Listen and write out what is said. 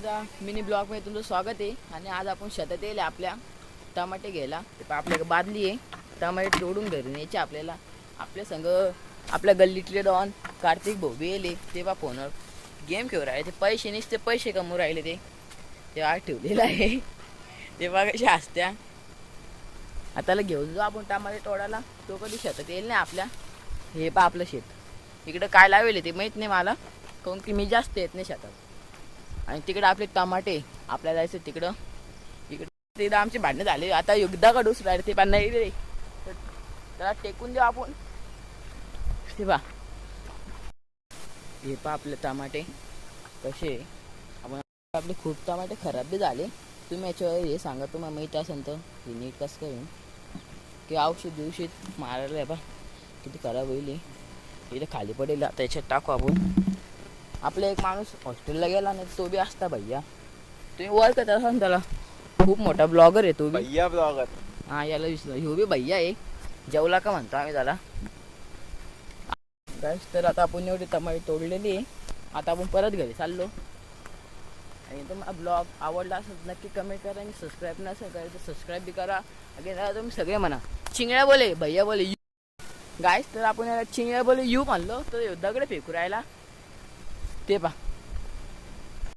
आजच्या मिनी ब्लॉगमध्ये तुमचं स्वागत आहे. आणि आज आपण शेतात येईल आपल्या टमाटे घ्यायला. आपल्या बादली आहे, टमाटे तोडून घरून यायचे आपल्याला. आपल्या संग आपल्या गल्लीतले डॉन कार्तिक भाऊ बी येले. ते बा फोनवर गेम खेळू राहिले. ते पैसे नसते पैसे कमवू राहिले. ते आज ठेवलेलं आहे. ते बघा कशी हसत्या. आताला घेऊन जाऊ आपण टमाटे तोडायला. तो कधी शेतात येईल नाही आपल्या. हे पा आपलं शेत इकडं काय लावेल ते माहीत नाही मला, काऊन की मी जास्त येत नाही शेतात. आणि तिकडे आपले टमाटे आपल्याला जायचं तिकडं. इकडे तिकडं आमचे भांडणं झाले. आता युद्धा काढूच राहिले ते पण नाही रे. त्याला टेकून देऊ आपण. ते पा हे पा आपले टमाटे कसे. आपण आपले खूप टमाटे खराब बी झाले. तुम्ही याच्यावर हे सांगा तुम्हाला माहीत असेल तर हे नीट कसं काय की औषध दिवशीत मारायला आहे बा किती खराब होईल. इथे खाली पडेल. आता याच्यात टाकू आपण. आपला एक माणूस हॉस्टेलला गेला नाही तो बी असता भैया. तुम्ही ओळखत असाल त्याला. खूप मोठा ब्लॉगर आहे तो बी. भैया ब्लॉगर. हां याला विसरलो. ह्यो बी भैया आहे. जेवला का म्हणतो आम्ही त्याला. गाईस तर आता आपण एवढी टमाटे तोडलेली आहे. आता आपण परत घरी चाललो. आणि तुम्हाला ब्लॉग आवडला असेल नक्की कमेंट करा. आणि सबस्क्राईब नसेल करायचं तर सबस्क्राईब बी करा. अगेन तुम्ही सगळे म्हणा चिंगड्या बोले भैया बोले यू. गाईस तर आपण याला चिंगड्या बोले यू म्हणलो तर दगड फेकू राहिला. ते पा